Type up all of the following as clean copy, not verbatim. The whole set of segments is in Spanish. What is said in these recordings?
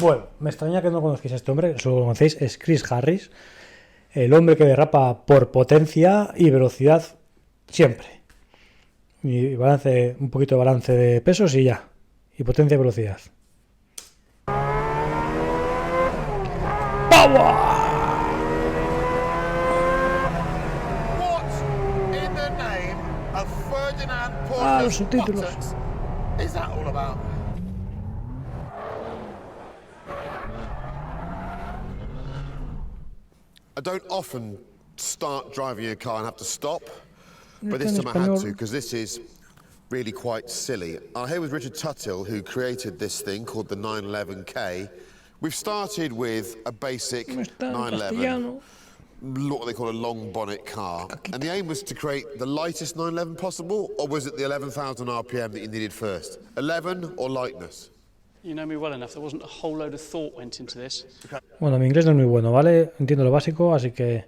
Bueno, me extraña que no conozcáis a este hombre, solo lo conocéis, es Chris Harris, el hombre que derrapa por potencia y velocidad siempre. Y balance, un poquito de balance de pesos y ya. Y potencia y velocidad. ¡Power! Los subtítulos. Is that all about? I don't often start driving a car and have to stop, but this time I had to because this is really quite silly. I'm here with Richard Tuthill, who created this thing called the 911K. We've started with a basic 911. What they call a long bonnet car, and the aim was to create the lightest 911 possible, or was it the 11,000 RPM that you needed first? 11 or lightness? You know me well enough. There wasn't a whole load of thought went into this. Bueno, mi inglés no es muy bueno, ¿vale? Entiendo lo básico, así que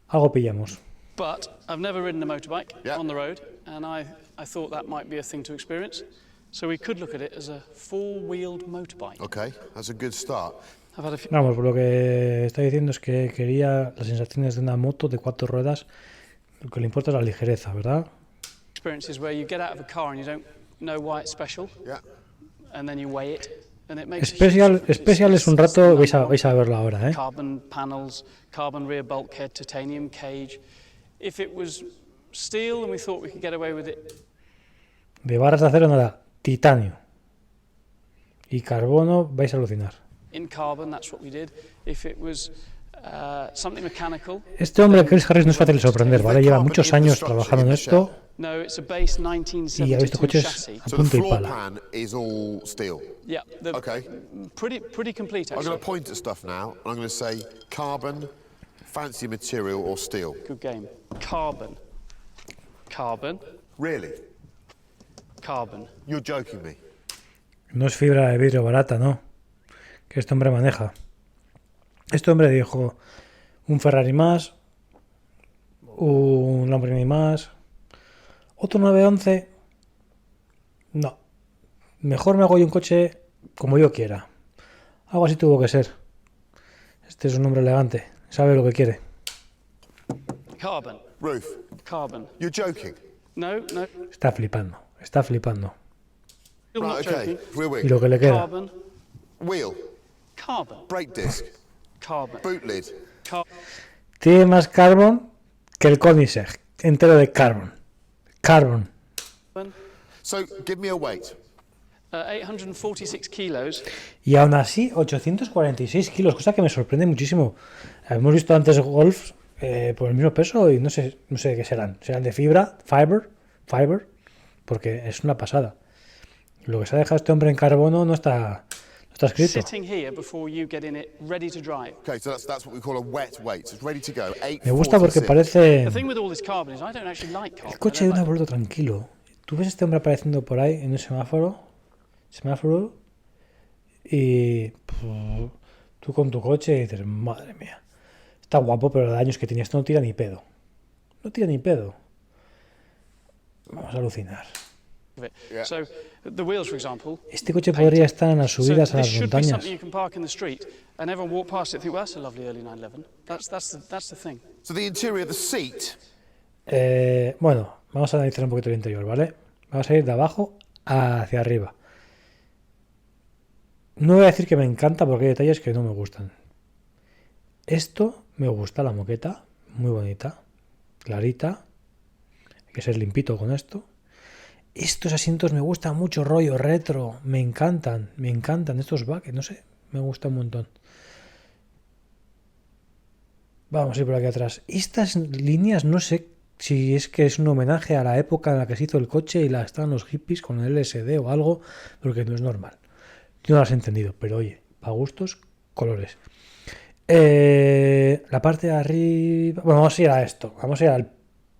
algo pillamos. But I've never ridden a motorbike on the road, and I thought that might be a thing to experience. So we could look at it as a four-wheeled motorbike. Okay, that's a good start. Vamos, por lo que está diciendo es que quería las sensaciones de una moto de 4 ruedas. Lo que le importa es la ligereza, ¿verdad? Experiences where you get out of a car and you don't know why it's special, and then you weigh it, and it makes Especial es un rato, vais a verlo ahora, ¿eh? Carbon panels, carbon rear bulkhead, titanium cage. If it was steel and we thought we could get away with it. De barras de acero nada, titanio. Y carbono, vais a alucinar. In carbon, that's what we did. If it was something mechanical. Este hombre, Chris Harris, no es fácil de sorprender, ¿vale? Lleva muchos años trabajando en esto. No, it's a base Y ha visto 1972 coches chassis. a punta y pala. Plan is all steel. Yeah, Okay. Pretty complete. I'm Actually. going to point at stuff now, and I'm going to say carbon, fancy material, or steel. Good game. Carbon. Carbon. Really? Carbon. You're joking me. No es fibra de vidrio barata, ¿no? Que este hombre maneja. Este hombre dijo un Ferrari más, un Lamborghini más, otro 911. No. Mejor me hago yo un coche como yo quiera. Algo así tuvo que ser. Este es un hombre elegante. Sabe lo que quiere. Carbon. Roof. Carbon. You're joking. No. Está flipando. Está flipando. Still not Right, okay. joking. Rear Y wing. lo que le queda. Carbon. Wheel. Carbon. Brake disc. Carbon. Boot lid. Tiene más carbon que el Koenigsegg. Entero de carbon. Carbon. So, give me a weight. 846 kilos. Y aún así, 846 kilos, cosa que me sorprende muchísimo. Hemos visto antes Golf por el mismo peso y no sé qué serán. Serán de fibra, fiber, porque es una pasada. Lo que se ha dejado este hombre en carbono no está escrito. Sitting here before you get in it, ready to drive. Okay, so that's what we call a wet weight. So it's ready to go. Me gusta porque 846. parece The thing with all this carbon is I don't actually like carbon. el coche de un abuelo tranquilo. Tú ves a este hombre apareciendo por ahí en un semáforo, y tú con tu coche y dices, madre mía, está guapo, pero de años que tiene esto no tira ni pedo. No tira ni pedo. Vamos a alucinar. Yeah. So the wheels, for example. Este coche podría estar en las subidas a this las should be montañas. something you can park in the street and everyone walk past it and think, well, that's a lovely early 911. That's the thing. So the interior, the seat. Bueno, vamos a analizar un poquito el interior, ¿vale? Vamos a ir de abajo hacia arriba. No voy a decir que me encanta porque hay detalles que no me gustan. Esto me gusta, la moqueta, muy bonita, clarita. Hay que ser limpito con esto. Estos asientos me gustan mucho, rollo retro, me encantan estos baques, no sé, me gusta un montón. Vamos a ir por aquí atrás. Estas líneas no sé si es que es un homenaje a la época en la que se hizo el coche y estaban los hippies con el LSD o algo, porque no es normal. Yo no las he entendido, pero oye, para gustos, colores. La parte de arriba... Bueno, vamos a ir a esto. Vamos a ir al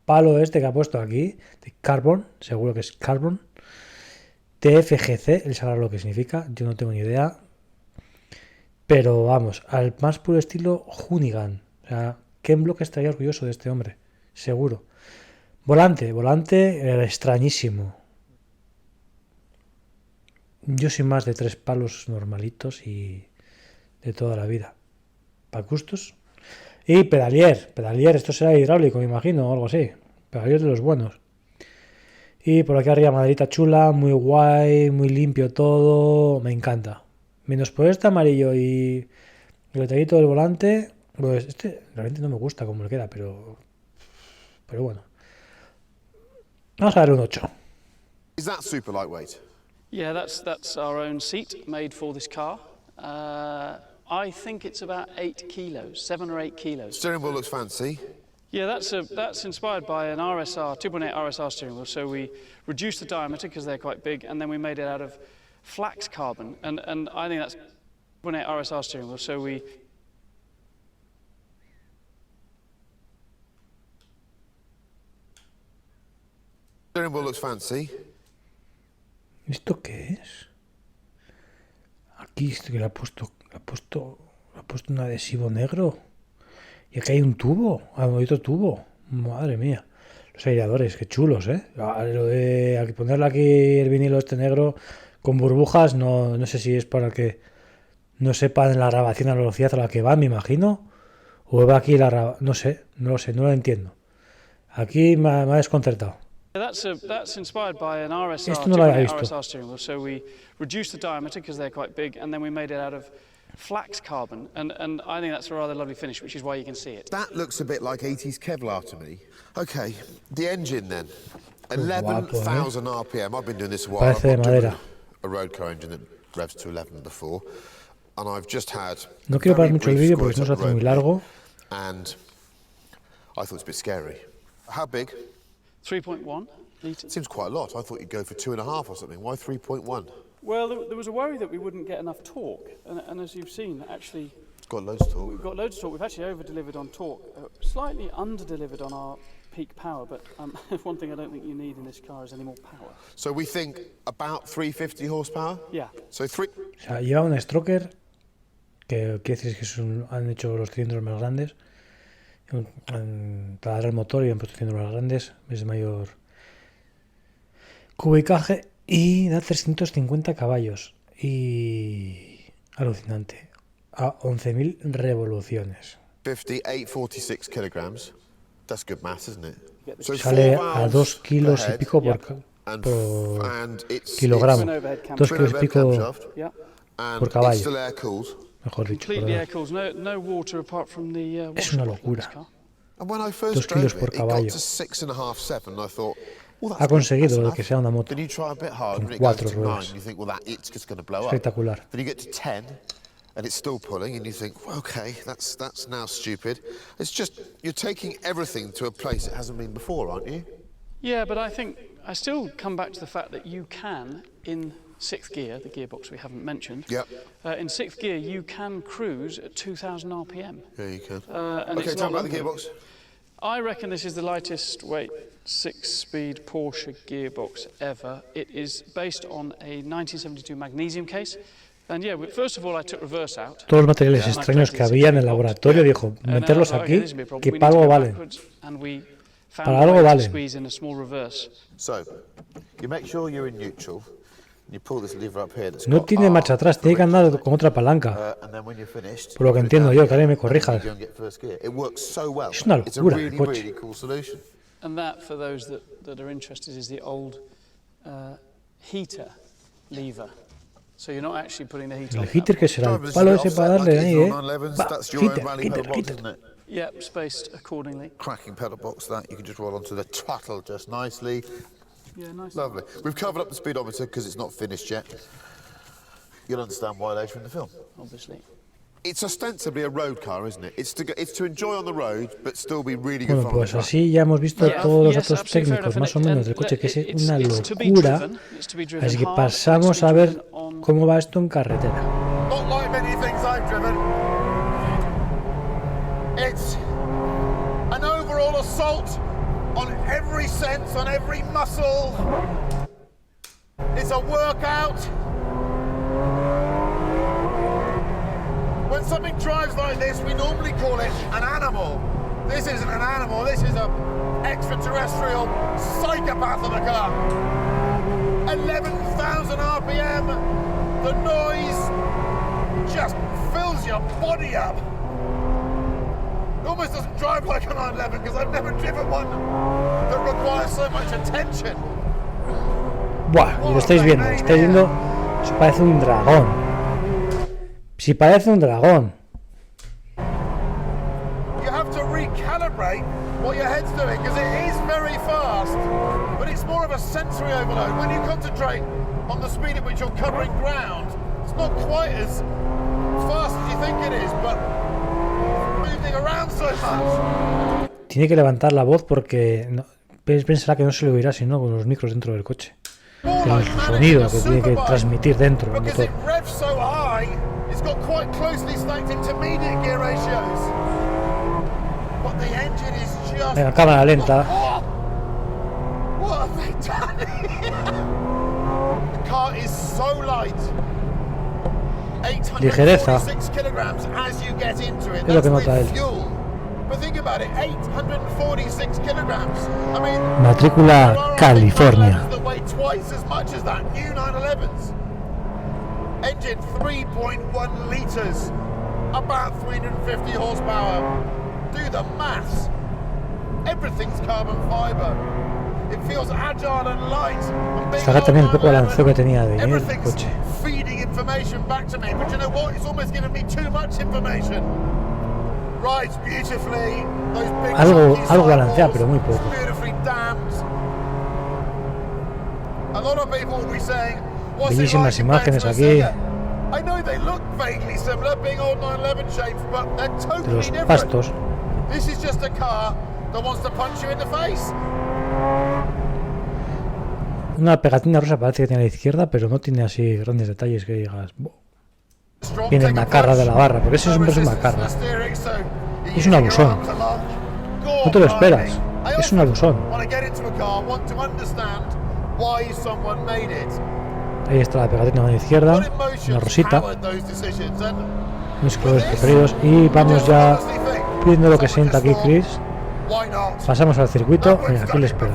palo este que ha puesto aquí, de carbon, seguro que es carbon. TFGC, él sabrá lo que significa, yo no tengo ni idea. Pero vamos, al más puro estilo Hoonigan. O sea, Ken Block estaría orgulloso de este hombre, seguro. Volante extrañísimo. Yo soy más de 3 palos normalitos y de toda la vida. Para gustos. Y pedalier, esto será hidráulico, me imagino, o algo así. Pedalier de los buenos. Y por aquí arriba maderita chula, muy guay, muy limpio todo, me encanta. Menos por este amarillo y el detallito del volante, pues este realmente no me gusta cómo le queda, pero bueno. Vamos a dar un 8. Is that super lightweight? Yeah, that's our own seat made for this car. I think it's about 8 kilos, 7 or 8 kilos. Steering wheel looks fancy. Yeah, that's inspired by an RSR, 2.8 RSR steering wheel. So we reduced the diameter because they're quite big, and then we made it out of flax carbon. And I think that's 2.8 RSR steering wheel. So we... Steering wheel looks fancy. ¿Esto qué es? Aquí esto que le ha puesto un adhesivo negro. Y aquí hay un tubo, otro tubo. Madre mía. Los aireadores, qué chulos, ¿eh? Lo de ponerle aquí el vinilo este negro con burbujas, no sé si es para que no sepan la grabación a la velocidad a la que va, me imagino. O va aquí no sé, no lo entiendo. Aquí me ha desconcertado. That's inspired by an RSR, Esto no lo había visto. RSR steering wheel. So we reduced the diameter because they're quite big, and then we made it out of flax carbon, and I think that's a rather lovely finish, which is why you can see it. That looks a bit like 80s Kevlar to me. Okay, the engine then. Guapo, 11,000 RPM. I've been doing this a while. Parece de I've not driven madera. a road car engine that revs to 11 before, and I've just had. No quiero parar very mucho el brief vídeo porque squirts no se up the hace muy road, largo. And I thought it was a bit scary. How big? 3.1 litres. Seems quite a lot. I thought you'd go for 2.5 or something. Why 3.1? Well, there was a worry that we wouldn't get enough torque, and as you've seen, actually, It's got loads of torque. we've got loads of torque. We've actually over-delivered on torque, slightly under-delivered on our peak power, but one thing I don't think you need in this car is any more power. So we think about 350 horsepower? Yeah. So O sea, lleva un stroker que quiere decir que han hecho los cilindros más grandes. Para dar el motor y han puesto cilindros más grandes, es de mayor cubicaje y da 350 caballos. Y alucinante. A 11.000 revoluciones. 846 kilograms. That's good math, isn't it? So Sale 4 a valves 2 kilos per y head, pico Yeah. por and it's kilogramo. Twin overhead cam. 2 twin kilos y overhead pico, camshaft, Yeah. and por caballo. it's still air cooled. mejor dicho. Completely air perdón. cools, no water apart from the Es water una bottle in this locura. car. And when I 2 first kilos drove por it, it got caballo. to 6.5, 7, and I thought, well, that's Ha good, conseguido that's lo enough. que sea una moto. Then you try a bit harder, Con and it goes 4 to ruedas. 9. You think, well, it's just going to blow Espectacular. up. Then you get to 10, and it's still pulling, and you think, well, okay, that's now stupid. It's just you're taking everything to a place it hasn't been before, aren't you? Yeah, but I think I still come back to the fact that you can, in 6th gear, the gearbox we haven't mentioned, Yep. in 6th gear you can cruise at 2,000 RPM. Yeah, you can. And Okay, it's tell not me about the long. gearbox. I reckon this is the lightest weight 6-speed Porsche gearbox ever. It is based on a 1972 magnesium case. And yeah, first of all I took reverse out. Todos los materiales extraños que había en el laboratorio, dijo, meterlos aquí, que para algo valen. Para algo valen. So, you make sure you're in neutral. You pull this lever up here. That's No got tiene R marcha atrás, tiene que andar con otra palanca. and then when you're finished, Por lo que put it entiendo down yo, here, que alguien me and then corrija. you go and get first gear. It works so well. Es una It's a locura, really, el coche. really cool solution. And that, for those that are interested, is the old heater lever. So you're not actually putting the heater El on. heater que será el palo ese para darle ahí, Va, That's your own heater, rally heater, pedal box, heater. isn't it? Yep, spaced accordingly. Cracking pedal box, that you can just roll onto the throttle just nicely. Yeah, nice. Lovely. We've covered up the speedometer because it's not finished yet. You'll understand why later in the film. Obviously. It's ostensibly a road car, isn't it? It's to enjoy on the road, but still be really good Bueno, fun on the pues track. así ya hemos visto Yeah, todos los yes, datos absolutely fair técnicos enough, más o and menos del coche, que es it's una to be locura. driven, it's to be driven Así que hard, pasamos it's to a be ver driven on- cómo va esto en carretera. Not like many things I've driven. It's an overall assault on every sense, on every muscle. It's a workout. When something drives like this, we normally call it an animal. This isn't an animal, this is an extraterrestrial psychopath of a car. 11,000 RPM, the noise, just fills your body up. It almost doesn't drive like a 911 because I've never driven one that requires so much attention. Buah, y lo estáis viendo, se parece un dragón. Si parece un dragón. You have to recalibrate what your head's doing because it is very fast, but it's more of a sensory overload. When you concentrate on the speed at which you're covering ground, it's not quite as fast as you think it is, but moving around so much. Tiene que levantar la voz porque no, pensará que no se le oirá sino con los micros dentro del coche. El sonido que tiene que transmitir dentro del motor. Venga, cámara lenta. Ligereza es lo que nota él. Matrícula California. Engine 3.1 litres, about 350 horsepower. Do the maths. Everything's carbon fiber. It feels agile and light. Destaca también el poco balanceo que tenía de el coche. Feeding information back to me, but you know what? It's almost giving me too much information. Rides beautifully. Those big algo balancea, pero muy poco. Beautifully damned. A lot of people will be saying, bellísimas imágenes aquí de los pastos. Una pegatina rosa parece que tiene a la izquierda, pero no tiene así grandes detalles que digas viene en macarra de la barra, porque ese siempre es una macarra. Es un abusón. No te lo esperas. Es un abusón. Ahí está la pegatina a la izquierda, una rosita, mis colores preferidos, y vamos ya viendo lo que sienta aquí Chris. Pasamos al circuito. Mira, aquí le espera,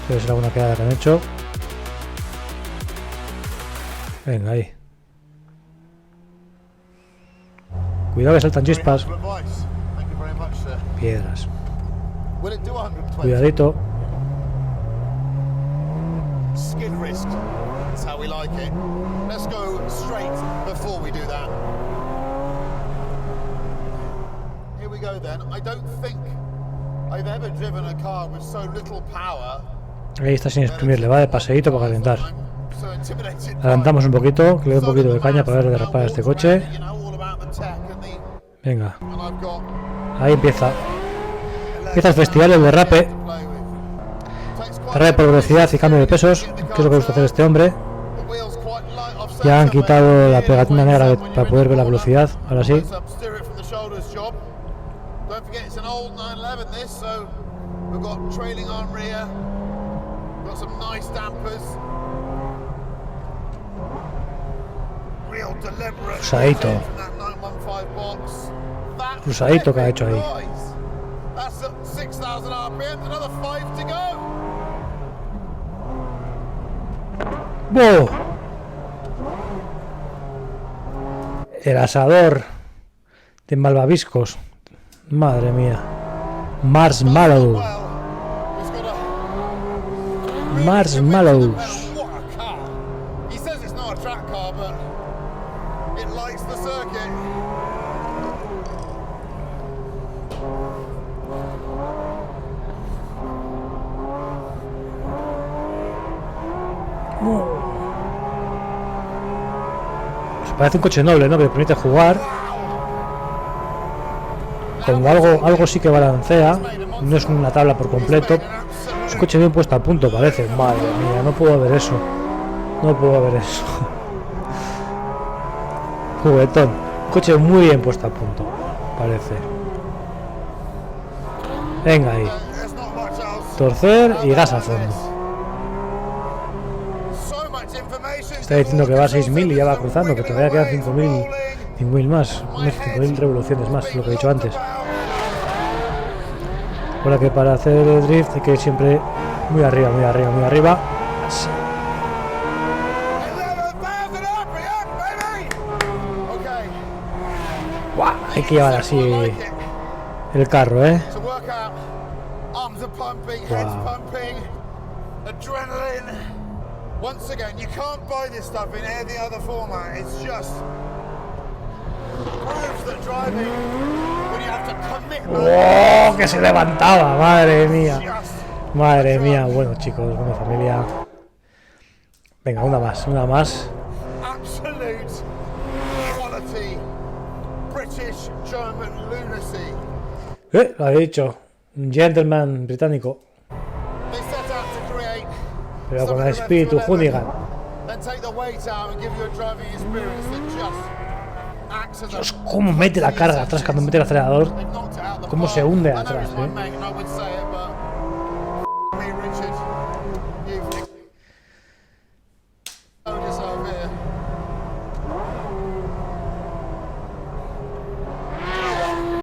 Debe ser alguna quedada que han hecho. Venga, ahí. Cuidado que saltan chispas. Piedras. Cuidadito. Skid risk. That's how we like it. Let's go straight before we do that. Here we go then. I don't think I've ever driven a car with so little power. Ahí está sin exprimir, le va de paseíto para calentar. Adelantamos un poquito, que le dé un poquito de caña para ver derrapar este coche. Venga. Ahí empieza. Empieza el festival, el derrape. Derrape por velocidad y cambio de pesos, que es lo que gusta hacer este hombre. Ya han quitado la pegatina negra para poder ver la velocidad, ahora sí. Cruzadito. Cruzadito que ha hecho ahí. ¡Wow! El asador de malvaviscos. Madre mía. Marshmallow. Marshmallows. Parece un coche noble, ¿no? Que permite jugar. Como algo sí que balancea. No es una tabla por completo. Es un coche bien puesto a punto, parece. Madre mía, no puedo ver eso. No puedo ver eso. Juguetón. Un coche muy bien puesto a punto, parece. Venga ahí. Torcer y gas a fondo. Está diciendo que va a 6.000 y ya va cruzando, que todavía quedan 5.000 más, 5.000 revoluciones más, lo que he dicho antes. Ahora que para hacer el drift hay que siempre Muy arriba, muy arriba, muy arriba. Sí. Wow, hay que llevar así el carro, ¿eh? Wow. Once again, you can't buy this stuff in any other format. It's just proves that driving when you have to commit. ¡Oh! Que se levantaba, madre mía. Madre mía. Bueno, chicos, bueno, familia. Venga, una más, una más. Absolute quality British German lunacy. Lo había dicho. Un gentleman británico. They set out to create. Pero con el espíritu hooligan. Dios, cómo mete la carga atrás cuando mete el acelerador. Cómo se hunde atrás, ¿eh?